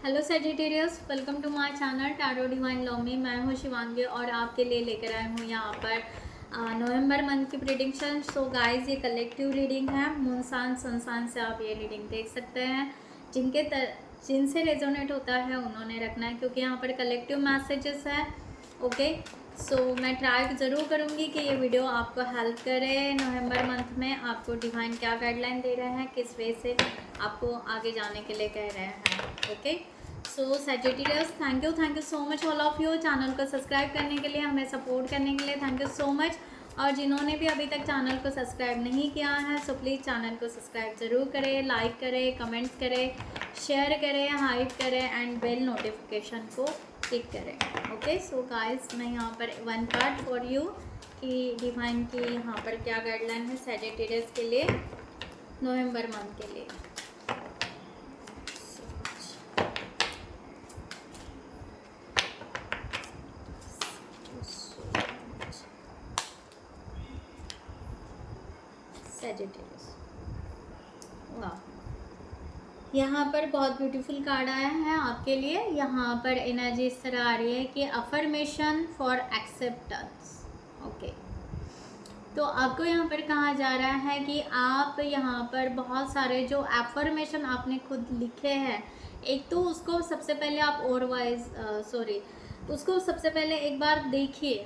Hello Sagittarius, welcome to my channel Tarot Divine Love में। मैं हूँ शिवांगी और आपके लिए लेकर आई हूँ यहाँ पर नवंबर मंथ की प्रेडिक्शन। सो गाइस, ये कलेक्टिव रीडिंग है। मून साइन सन साइन से आप ये रीडिंग देख सकते हैं। जिनसे रेजोनेट होता है उन्होंने रखना है, क्योंकि यहाँ पर कलेक्टिव मैसेजेस है। ओके, सो मैं ट्राई ज़रूर करूँगी कि ये वीडियो आपको हेल्प करे। नवंबर मंथ में आपको डिवाइन क्या गाइडलाइन दे रहे हैं, किस वे से आपको आगे जाने के लिए कह रहे हैं। Okay, so Sagittarius, thank you so much all of you channel को सब्सक्राइब करने के लिए, हमें सपोर्ट करने के लिए थैंक यू सो मच। और जिन्होंने भी अभी तक चैनल को सब्सक्राइब नहीं किया है, सो प्लीज़ चैनल को सब्सक्राइब ज़रूर करें, लाइक करें, कमेंट्स करें, शेयर करें, हाइप करें एंड बेल नोटिफिकेशन को क्लिक करें। ओके, सो गाइस, मैं यहाँ पर वन कार्ड फॉर यू कि डिवाइन की यहाँ पर क्या गाइडलाइन है सेजिटेरियस के लिए नवंबर मंथ के लिए। सेजिटेरियस, वाह, यहाँ पर बहुत ब्यूटीफुल कार्ड आया है आपके लिए। यहाँ पर एनर्जी इस तरह आ रही है कि अफर्मेशन फॉर एक्सेप्टेंस। ओके, तो आपको यहाँ पर कहा जा रहा है कि आप यहाँ पर बहुत सारे जो एफर्मेशन आपने खुद लिखे हैं, एक तो उसको सबसे पहले आप उसको सबसे पहले एक बार देखिए।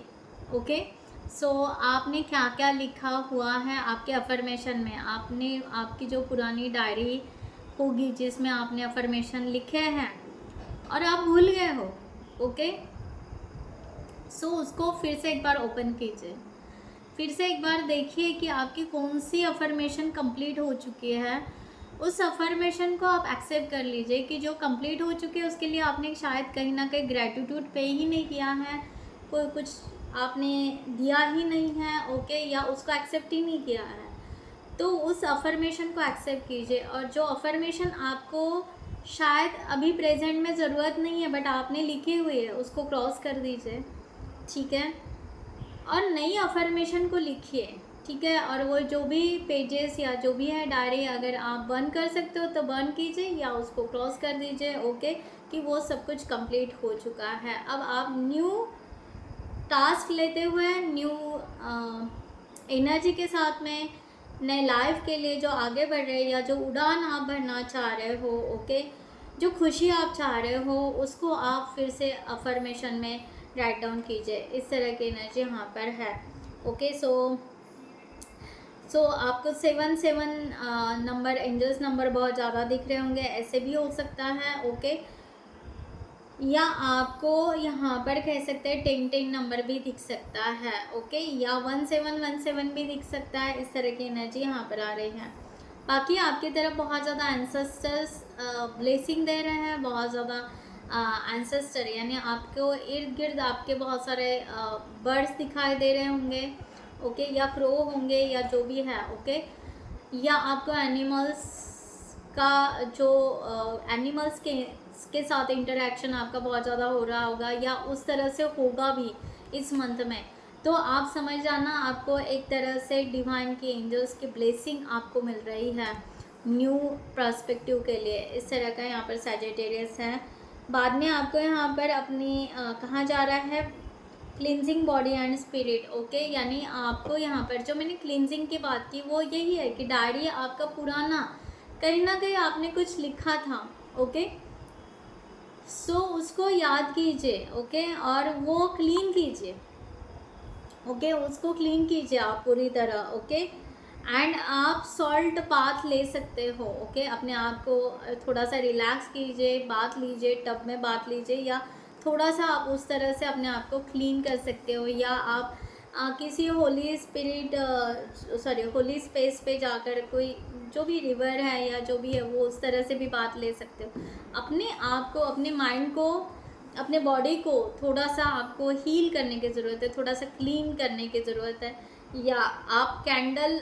ओके, सो आपने क्या क्या लिखा हुआ है आपके अफर्मेशन में। आपकी जो पुरानी डायरी होगी जिसमें आपने अफर्मेशन लिखे हैं और आप भूल गए हो। ओके, सो उसको फिर से एक बार ओपन कीजिए, फिर से एक बार देखिए कि आपकी कौन सी अफर्मेशन कंप्लीट हो चुकी है। उस अफर्मेशन को आप एक्सेप्ट कर लीजिए कि जो कंप्लीट हो चुकी है उसके लिए आपने शायद कहीं ना कहीं ग्रेटिट्यूड पे ही नहीं किया है, कोई कुछ आपने दिया ही नहीं है। ओके, या उसको एक्सेप्ट ही नहीं किया है, तो उस अफर्मेशन को एक्सेप्ट कीजिए। और जो अफर्मेशन आपको शायद अभी प्रेजेंट में ज़रूरत नहीं है बट आपने लिखी हुई है, उसको क्रॉस कर दीजिए, ठीक है, और नई अफर्मेशन को लिखिए, ठीक है। और वो जो भी पेजेस या जो भी है डायरी, अगर आप बर्न कर सकते हो तो बर्न कीजिए या उसको क्रॉस कर दीजिए। ओके, कि वो सब कुछ कंप्लीट हो चुका है। अब आप न्यू टास्क लेते हुए न्यू एनर्जी के साथ में नए लाइफ के लिए जो आगे बढ़ रहे हैं या जो उड़ान आप भरना चाह रहे हो, ओके, जो खुशी आप चाह रहे हो, उसको आप फिर से अफर्मेशन में राइट डाउन कीजिए। इस तरह की एनर्जी यहाँ पर है। ओके, सो आपको 7 नंबर, एंजल्स नंबर बहुत ज़्यादा दिख रहे होंगे, ऐसे भी हो सकता है। ओके, या आपको यहाँ पर कह सकते हैं 10 नंबर भी दिख सकता है। ओके, या 17 भी दिख सकता है। इस तरह की एनर्जी यहाँ पर आ रही है। बाकी आपकी तरफ बहुत ज़्यादा एंसेस्टर्स ब्लेसिंग दे रहे हैं, बहुत ज़्यादा एंसेस्टर यानी आपको इर्द गिर्द आपके बहुत सारे बर्ड्स दिखाई दे रहे होंगे। ओके, या क्रो होंगे या जो भी है। ओके, या आपको एनिमल्स का जो एनिमल्स के साथ इंटरेक्शन आपका बहुत ज़्यादा हो रहा होगा या उस तरह से होगा भी इस मंथ में, तो आप समझ जाना आपको एक तरह से डिवाइन की एंजल्स की ब्लेसिंग आपको मिल रही है न्यू पर्सपेक्टिव के लिए। इस तरह का यहाँ पर सैजिटेरियस है। बाद में आपको यहाँ पर अपनी कहा जा रहा है cleansing body and spirit. Okay, यानी आपको यहाँ पर जो मैंने क्लिनजिंग की बात की वो यही है कि डायरी आपका पुराना कहीं ना कहीं आपने कुछ लिखा था। ओके, सो उसको याद कीजिए। ओके, और वो क्लीन कीजिए। ओके, उसको क्लीन कीजिए आप पूरी तरह। ओके, एंड आप सॉल्ट बाथ ले सकते हो। ओके, अपने आप को थोड़ा सा रिलैक्स कीजिए, बाथ लीजिए, टब में बाथ लीजिए, या थोड़ा सा आप उस तरह से अपने आप को क्लीन कर सकते हो। या आप किसी होली स्पेस पे जाकर कोई जो भी रिवर है या जो भी है वो उस तरह से भी बात ले सकते हो। अपने आप को, अपने माइंड को, अपने बॉडी को थोड़ा सा आपको हील करने की ज़रूरत है, थोड़ा सा क्लीन करने की ज़रूरत है। या आप कैंडल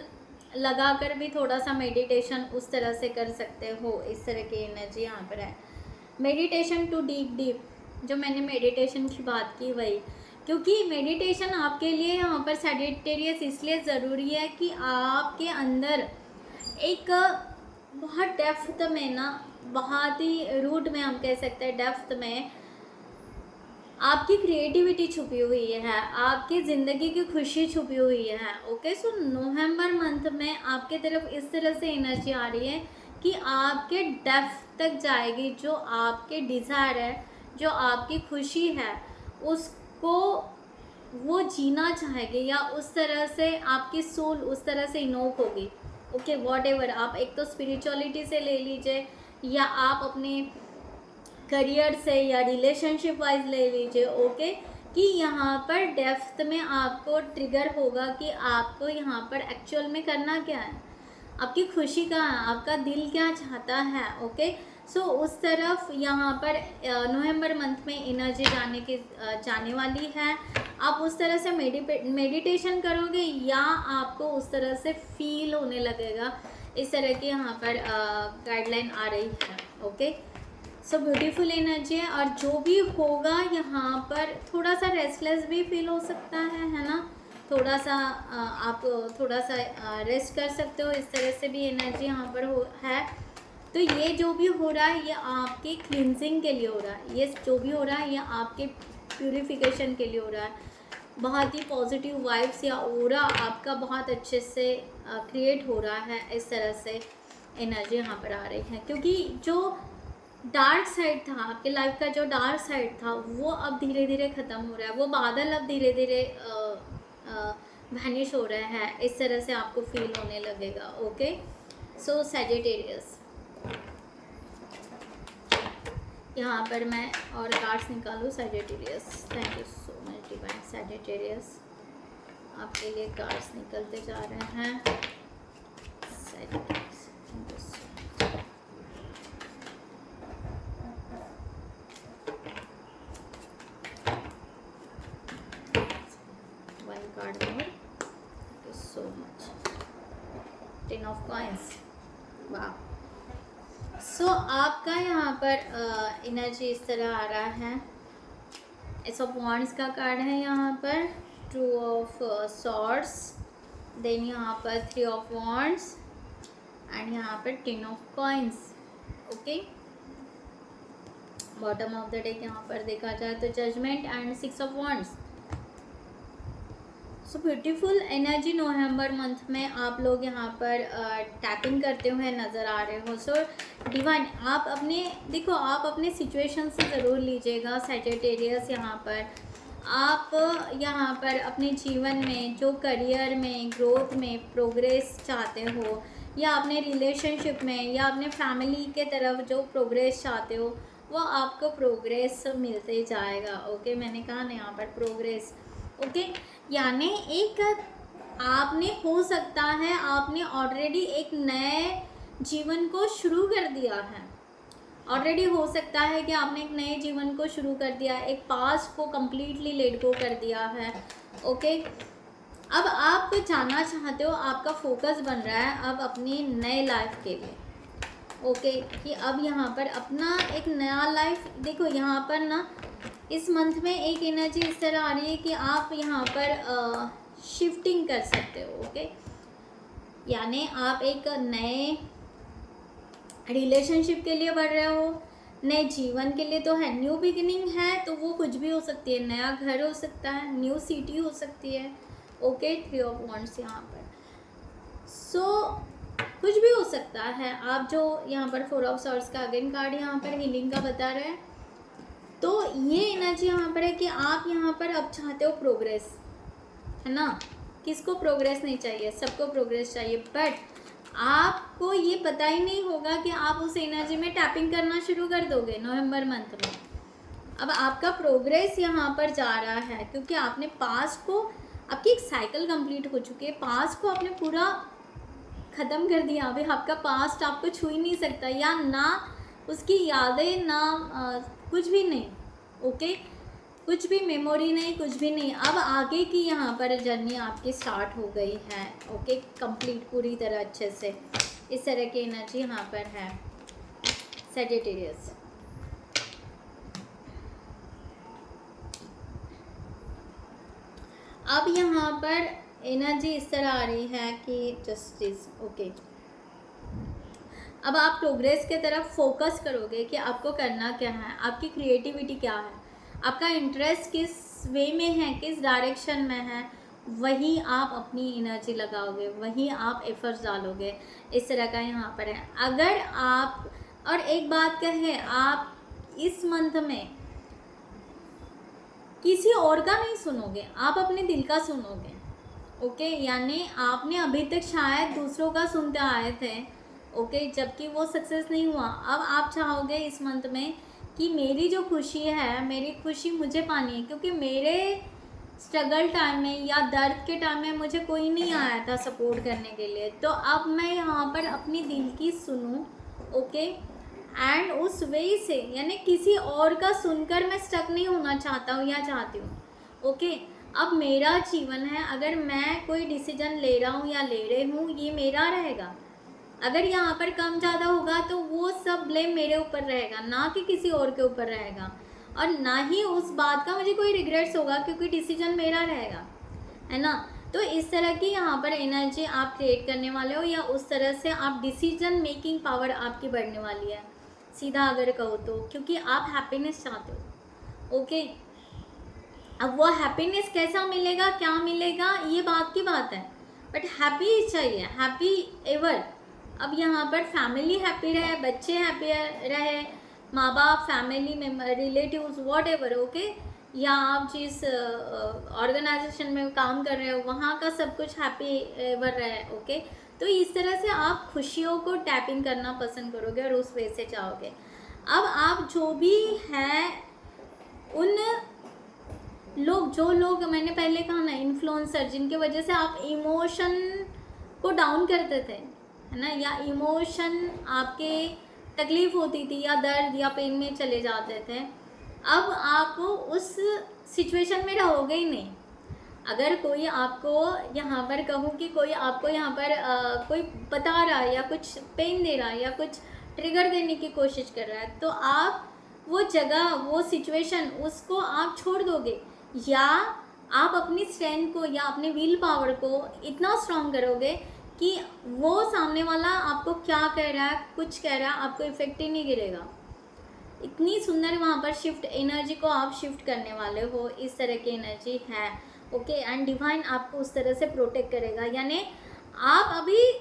लगा कर भी थोड़ा सा मेडिटेशन उस तरह से कर सकते हो। इस तरह की एनर्जी यहाँ पर है। मेडिटेशन टू डीप, जो मैंने मेडिटेशन की बात की वही, क्योंकि मेडिटेशन आपके लिए यहाँ पर सैजिटेरियस इसलिए ज़रूरी है कि आपके अंदर एक बहुत डेप्थ में ना बहुत ही रूट में हम कह सकते हैं, डेप्थ में आपकी क्रिएटिविटी छुपी हुई है, आपकी ज़िंदगी की खुशी छुपी हुई है। ओके, सो नवंबर मंथ में आपके तरफ इस तरह से एनर्जी आ रही है कि आपके डेप्थ तक जाएगी। जो आपके डिज़ायर है, जो आपकी खुशी है, उसको वो जीना चाहेगी, या उस तरह से आपकी सोल उस तरह से इनोक होगी। ओके, वॉट एवर, आप एक तो स्पिरिचुअलिटी से ले लीजिए, या आप अपने करियर से या रिलेशनशिप वाइज ले लीजिए। ओके, कि यहाँ पर डेप्थ में आपको ट्रिगर होगा कि आपको यहाँ पर एक्चुअल में करना क्या है, आपकी खुशी कहाँ है, आपका दिल क्या चाहता है। ओके, सो उस तरफ यहाँ पर नवंबर मंथ में एनर्जी जाने वाली है। आप उस तरह से मेडिटेशन करोगे, या आपको उस तरह से फील होने लगेगा। इस तरह की यहाँ पर गाइडलाइन आ रही है। ओके, सो ब्यूटीफुल एनर्जी है। और जो भी होगा यहाँ पर थोड़ा सा रेस्टलेस भी फील हो सकता है ना, थोड़ा सा आप थोड़ा सा रेस्ट कर सकते हो। इस तरह से भी एनर्जी यहाँ पर है। तो ये जो भी हो रहा है, ये आपके क्लिनजिंग के लिए हो रहा है। ये जो भी हो रहा है, ये आपके प्यूरिफिकेशन के लिए हो रहा है। बहुत ही पॉजिटिव वाइब्स या ऑरा आपका बहुत अच्छे से क्रिएट हो रहा है। इस तरह से एनर्जी यहाँ पर आ रही है, क्योंकि जो डार्क साइड था आपके लाइफ का, जो डार्क साइड था, वो अब धीरे धीरे ख़त्म हो रहा है। वो बादल अब धीरे धीरे वैनिश हो रहे हैं। इस तरह से आपको फील होने लगेगा। ओके, सो सैजिटेरियस, यहाँ पर मैं और कार्ड्स निकालूँ। Sagittarius, thank you so much divine. Sagittarius, आपके लिए कार्ड्स निकलते जा रहे हैं। Sagittarius, thank you so much. One card more, thank you so much. 10 of coins, वाह। सो आपका यहाँ पर एनर्जी इस तरह आ रहा है। एस ऑफ वॉन्ड्स का कार्ड है यहाँ पर, 2 ऑफ सॉर्ड्स, देन यहाँ पर 3 ऑफ वॉन्ड्स, एंड यहाँ पर 10 of coins. Okay, bottom of the deck यहाँ पर देखा जाए तो judgement and 6 of wands. So beautiful energy November month में आप लोग यहाँ पर टैपिंग करते हुए नज़र आ रहे हो। सो डिवाइन, आप अपने देखो, आप अपने सिचुएशन से ज़रूर लीजिएगा। सैजिटेरियस, यहाँ पर आप यहाँ पर अपने जीवन में जो करियर में ग्रोथ में प्रोग्रेस चाहते हो, या अपने रिलेशनशिप में या अपने फैमिली के तरफ जो प्रोग्रेस चाहते हो, वो आपको प्रोग्रेस मिलते जाएगा। ओके, मैंने कहा ना यहाँ पर प्रोग्रेस। ओके, यानी एक आपने हो सकता है आपने ऑलरेडी एक नए जीवन को शुरू कर दिया है। ऑलरेडी हो सकता है कि आपने एक नए जीवन को शुरू कर दिया, एक पास्ट को कम्प्लीटली लेट गो कर दिया है। ओके, अब आप जाना चाहते हो, आपका फोकस बन रहा है अब अपनी नए लाइफ के लिए। ओके, कि अब यहाँ पर अपना एक नया लाइफ देखो। यहाँ पर ना इस मंथ में एक एनर्जी इस तरह आ रही है कि आप यहाँ पर शिफ्टिंग कर सकते हो। ओके, यानी आप एक नए रिलेशनशिप के लिए बढ़ रहे हो, नए जीवन के लिए तो है, न्यू बिगिनिंग है, तो वो कुछ भी हो सकती है। नया घर हो सकता है, न्यू सिटी हो सकती है। ओके, 3 ऑफ वॉन्ड्स यहाँ पर। सो कुछ भी हो सकता है। आप जो यहाँ पर 4 ऑफ सॉर्ड्स का अगेन कार्ड यहाँ पर हीलिंग का बता रहे हैं, तो ये एनर्जी यहाँ पर है कि आप यहाँ पर अब चाहते हो प्रोग्रेस, है ना। किसको प्रोग्रेस नहीं चाहिए, सबको प्रोग्रेस चाहिए। बट आपको ये पता ही नहीं होगा कि आप उस एनर्जी में टैपिंग करना शुरू कर दोगे नवंबर मंथ में। अब आपका प्रोग्रेस यहाँ पर जा रहा है, क्योंकि आपने पास्ट को, आपकी एक साइकिल कंप्लीट हो चुकी है, पास्ट को आपने पूरा ख़त्म कर दिया। अभी आपका पास्ट आपको छू ही नहीं सकता, या ना उसकी यादें, ना कुछ भी नहीं। ओके, कुछ भी मेमोरी नहीं, कुछ भी नहीं। अब आगे की यहाँ पर जर्नी आपकी स्टार्ट हो गई है। ओके, कंप्लीट पूरी तरह अच्छे से। इस तरह की एनर्जी यहाँ पर है। सैजिटेरियस, अब यहाँ पर एनर्जी इस तरह आ रही है कि जस्टिस। ओके, अब आप प्रोग्रेस के तरफ फोकस करोगे कि आपको करना क्या है, आपकी क्रिएटिविटी क्या है, आपका इंटरेस्ट किस वे में है, किस डायरेक्शन में है, वही आप अपनी एनर्जी लगाओगे, वही आप एफर्ट्स डालोगे। इस तरह का यहाँ पर है। अगर आप, और एक बात कहे, आप इस मंथ में किसी और का नहीं सुनोगे, आप अपने दिल का सुनोगे। ओके, यानी आपने अभी तक शायद दूसरों का सुनते आए थे, ओके, जबकि वो सक्सेस नहीं हुआ। अब आप चाहोगे इस मंथ में कि मेरी जो खुशी है, मेरी खुशी मुझे पानी है, क्योंकि मेरे स्ट्रगल टाइम में या दर्द के टाइम में मुझे कोई नहीं आया था सपोर्ट करने के लिए। तो अब मैं यहाँ पर अपनी दिल की सुनूँ, ओके, एंड उस वे से, यानी किसी और का सुनकर मैं स्टक नहीं होना चाहता हूँ या चाहती हूँ। ओके, अब मेरा जीवन है, अगर मैं कोई डिसीजन ले रहा हूँ या ले रही हूँ, ये मेरा रहेगा। अगर यहाँ पर कम ज़्यादा होगा तो वो सब ब्लेम मेरे ऊपर रहेगा, ना कि किसी और के ऊपर रहेगा, और ना ही उस बात का मुझे कोई रिग्रेट्स होगा, क्योंकि डिसीजन मेरा रहेगा, है ना। तो इस तरह की यहाँ पर एनर्जी आप क्रिएट करने वाले हो, या उस तरह से आप डिसीजन मेकिंग पावर आपकी बढ़ने वाली है, सीधा अगर कहो तो, क्योंकि आप हैप्पीनेस चाहते हो। ओके, अब वो हैप्पीनेस कैसा मिलेगा, क्या मिलेगा, ये बात की बात है, बट हैप्पी चाहिए, हैप्पी एवर। अब यहाँ पर फैमिली हैप्पी रहे, बच्चे हैप्पी रहे, माँ बाप, family member, relatives, what ever, okay, या आप जिस ऑर्गेनाइजेशन में काम कर रहे हो वहाँ का सब कुछ हैप्पी एवर रहे, ओके। तो इस तरह से आप खुशियों को टैपिंग करना पसंद करोगे और उस वे से चाहोगे। अब आप जो भी हैं, उन लोग, जो लोग मैंने पहले कहा ना, इन्फ्लुएंसर, जिनके वजह से आप इमोशन को डाउन करते थे, है ना, या इमोशन आपके तकलीफ होती थी या दर्द या पेन में चले जाते थे, अब आप उस सिचुएशन में रहोगे ही नहीं। अगर कोई आपको यहाँ पर कहूँ कि कोई आपको यहाँ पर कोई बता रहा है या कुछ पेन दे रहा है या कुछ ट्रिगर देने की कोशिश कर रहा है, तो आप वो जगह, वो सिचुएशन, उसको आप छोड़ दोगे, या आप अपनी स्ट्रेंथ को या अपने विल पावर को इतना स्ट्रॉन्ग करोगे कि वो सामने वाला आपको क्या कह रहा है, कुछ कह रहा है, आपको इफेक्ट ही नहीं गिरेगा। इतनी सुंदर वहाँ पर शिफ्ट एनर्जी को आप शिफ्ट करने वाले हो, इस तरह की एनर्जी है, ओके। एंड डिवाइन आपको उस तरह से प्रोटेक्ट करेगा, यानी आप अभी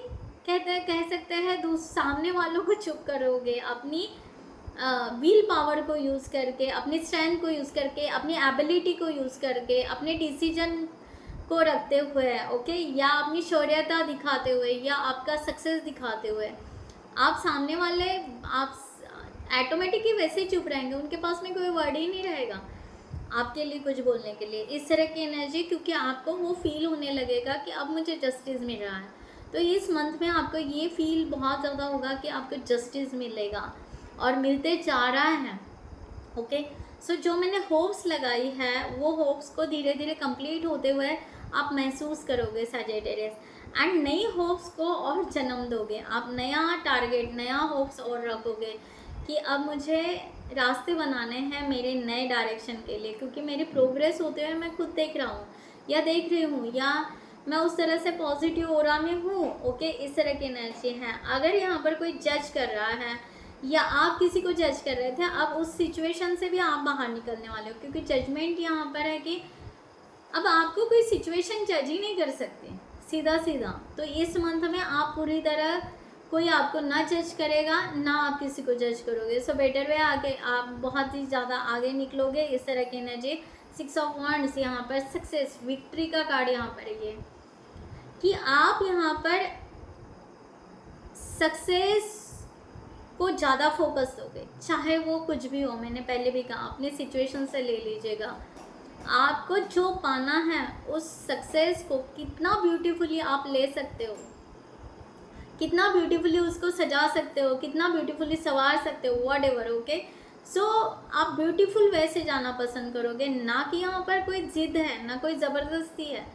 कह सकते हैं सामने वालों को चुप करोगे, अपनी विल पावर को यूज़ करके, अपनी स्ट्रेंथ को यूज़ करके, अपनी एबिलिटी को यूज़ करके, अपने डिसीजन को रखते हुए, ओके, या अपनी शौर्यता दिखाते हुए, या आपका सक्सेस दिखाते हुए, आप सामने वाले, आप ऑटोमेटिकली वैसे ही चुप रहेंगे, उनके पास में कोई वर्ड ही नहीं रहेगा आपके लिए कुछ बोलने के लिए, इस तरह की एनर्जी, क्योंकि आपको वो फील होने लगेगा कि अब मुझे जस्टिस मिल रहा है। तो इस मंथ में आपको ये फील बहुत ज़्यादा होगा कि आपको जस्टिस मिलेगा और मिलते जा रहा है, ओके। सो जो मैंने होप्स लगाई है, वो होप्स को धीरे धीरे कंप्लीट होते हुए आप महसूस करोगे सैजिटेरियस, एंड नई होप्स को और जन्म दोगे, आप नया टारगेट, नया होप्स और रखोगे कि अब मुझे रास्ते बनाने हैं मेरे नए डायरेक्शन के लिए, क्योंकि मेरी प्रोग्रेस होते हुए मैं खुद देख रहा हूँ या देख रही हूँ, या मैं उस तरह से पॉजिटिव ऑरा में हूँ, ओके। इस तरह की एनर्जी है। अगर यहाँ पर कोई जज कर रहा है या आप किसी को जज कर रहे थे, अब उस सिचुएशन से भी आप बाहर निकलने वाले हो, क्योंकि जजमेंट यहाँ पर है कि अब आपको कोई सिचुएशन जज ही नहीं कर सकते सीधा सीधा। तो इस मंथ में आप पूरी तरह, कोई आपको ना जज करेगा, ना आप किसी को जज करोगे। सो बेटर वे आगे आप बहुत ही ज़्यादा आगे निकलोगे, इस तरह की एनर्जी। 6 ऑफ वांड्स यहाँ पर सक्सेस, विक्ट्री का कार्ड यहाँ पर ये, कि आप यहाँ पर सक्सेस को ज़्यादा फोकस दोगे, चाहे वो कुछ भी हो। मैंने पहले भी कहा, अपने सिचुएशन से ले लीजिएगा, आपको जो पाना है उस सक्सेस को कितना ब्यूटीफुली आप ले सकते हो, कितना ब्यूटीफुली उसको सजा सकते हो, कितना ब्यूटीफुली संवार सकते हो, वॉट एवर, ओके। सो आप ब्यूटीफुल वे से जाना पसंद करोगे, ना कि यहाँ पर कोई जिद है, ना कोई ज़बरदस्ती है,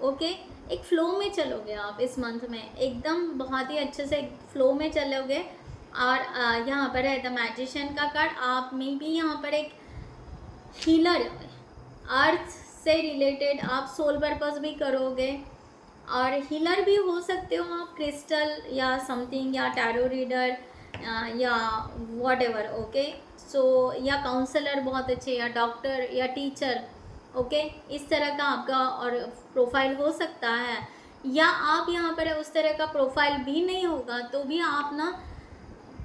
ओके। एक फ़्लो में चलोगे आप इस मंथ में, एकदम बहुत ही अच्छे से फ्लो में चलोगे। और यहाँ पर है द मैजिशियन का कार्ड, आप में भी यहाँ पर एक हीलर, अर्थ से रिलेटेड आप सोल पर्पस भी करोगे, और हीलर भी हो सकते हो आप, क्रिस्टल या समथिंग, या टैरो रीडर, या वॉट एवर, ओके। सो या काउंसलर बहुत अच्छे, या डॉक्टर या टीचर, ओके। इस तरह का आपका और प्रोफाइल हो सकता है, या आप यहाँ पर उस तरह का प्रोफाइल भी नहीं होगा तो भी आप ना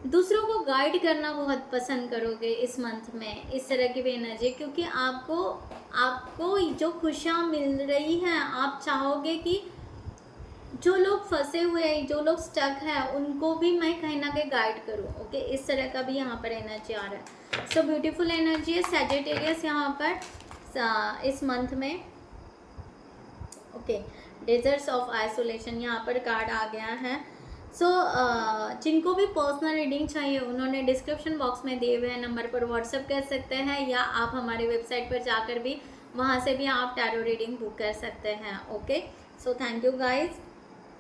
दूसरों को गाइड करना बहुत पसंद करोगे इस मंथ में, इस तरह की भी एनर्जी, क्योंकि आपको जो खुशियाँ मिल रही हैं आप चाहोगे कि जो लोग फंसे हुए हैं, जो लोग स्टक हैं, उनको भी मैं कहीं ना कहीं गाइड करूँ, ओके। इस तरह का भी यहाँ पर एनर्जी आ रहा है। सो ब्यूटीफुल एनर्जी है सैजिटेरियस यहाँ पर इस मंथ में, ओके। डेजर्ट्स ऑफ आइसोलेशन यहाँ पर कार्ड आ गया है। सो जिनको भी पर्सनल रीडिंग चाहिए उन्होंने डिस्क्रिप्शन बॉक्स में दिए हुए नंबर पर व्हाट्सएप कर सकते हैं, या आप हमारी वेबसाइट पर जाकर भी वहाँ से भी आप टैरो रीडिंग बुक कर सकते हैं, okay. So thank you guys.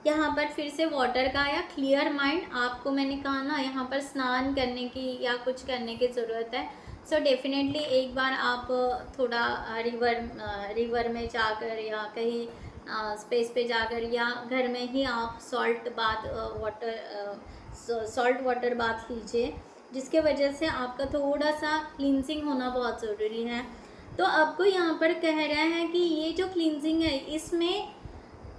यहाँ पर फिर से वाटर का या क्लियर माइंड, आपको मैंने कहा ना यहाँ पर स्नान करने की या कुछ करने की ज़रूरत है। सो डेफिनेटली एक बार आप थोड़ा रिवर में जाकर या कहीं स्पेस पे जाकर या घर में ही आप सॉल्ट वाटर बाथ लीजिए, जिसके वजह से आपका थोड़ा सा क्लींजिंग होना बहुत ज़रूरी है। तो आपको यहाँ पर कह रहे हैं कि ये जो क्लींजिंग है इसमें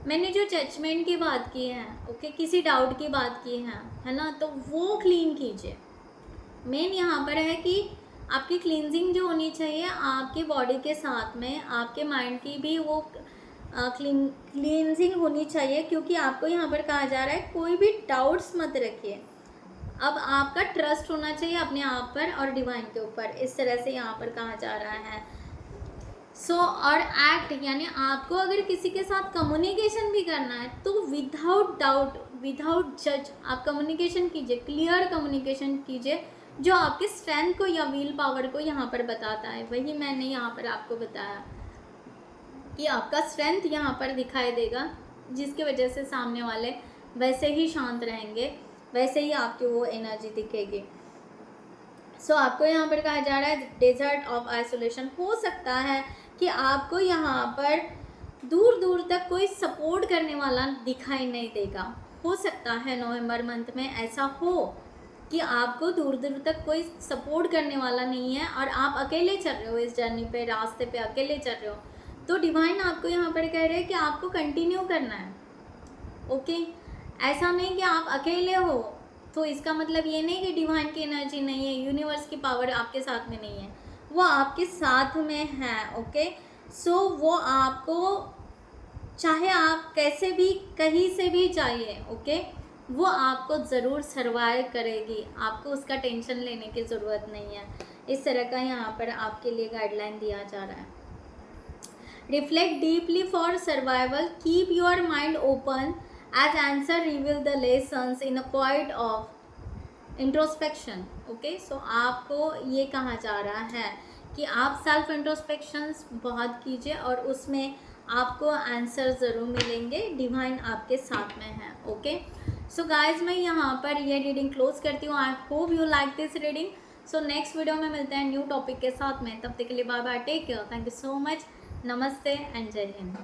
मैंने जो जजमेंट की बात की है, ओके, किसी डाउट की बात की है ना, तो वो क्लीन कीजिए। मेन यहाँ पर है कि आपकी क्लींजिंग जो होनी चाहिए आपकी बॉडी के साथ में आपके माइंड की भी वो क्लींजिंग होनी चाहिए, क्योंकि आपको यहाँ पर कहा जा रहा है कोई भी डाउट्स मत रखिए। अब आपका ट्रस्ट होना चाहिए अपने आप पर और डिवाइन के ऊपर, इस तरह से यहाँ पर कहा जा रहा है। सो और एक्ट, यानी आपको अगर किसी के साथ कम्युनिकेशन भी करना है तो विदाउट डाउट, विदाउट जज आप कम्युनिकेशन कीजिए, क्लियर कम्युनिकेशन कीजिए, जो आपके स्ट्रेंथ को या विल पावर को यहाँ पर बताता है। वही मैंने यहाँ पर आपको बताया कि आपका स्ट्रेंथ यहाँ पर दिखाई देगा, जिसकी वजह से सामने वाले वैसे ही शांत रहेंगे, वैसे ही आपकी वो एनर्जी दिखेगी। सो आपको यहाँ पर कहा जा रहा है डेजर्ट ऑफ आइसोलेशन। हो सकता है कि आपको यहाँ पर दूर दूर तक कोई सपोर्ट करने वाला दिखाई नहीं देगा। हो सकता है नवंबर मंथ में ऐसा हो कि आपको दूर दूर तक कोई सपोर्ट करने वाला नहीं है और आप अकेले चल रहे हो इस जर्नी पे, रास्ते पे अकेले चल रहे हो। तो डिवाइन आपको यहाँ पर कह रहे हैं कि आपको कंटिन्यू करना है, ओके। ऐसा नहीं कि आप अकेले हो तो इसका मतलब ये नहीं कि डिवाइन की एनर्जी नहीं है, यूनिवर्स की पावर आपके साथ में नहीं है, वो आपके साथ में है, ओके। सो वो आपको चाहे आप कैसे भी कहीं से भी जाइए, ओके, वो आपको ज़रूर सर्वाइव करेगी, आपको उसका टेंशन लेने की ज़रूरत नहीं है। इस तरह का यहाँ पर आपके लिए गाइडलाइन दिया जा रहा है। Reflect deeply for survival, keep your mind open as answer reveal the lessons in a quiet of introspection, okay। so आपको ये कहा जा रहा है कि आप सेल्फ इंट्रोस्पेक्शंस बहुत कीजिए और उसमें आपको आंसर ज़रूर मिलेंगे, डिवाइन आपके साथ में है, ओके। सो गाइज मैं यहाँ पर ये रीडिंग क्लोज करती हूँ। I hope you like this reading. So next video में मिलते हैं न्यू टॉपिक के साथ में, तब तक के लिए bye bye, take care, thank you so much, नमस्ते एंड जय हिंद।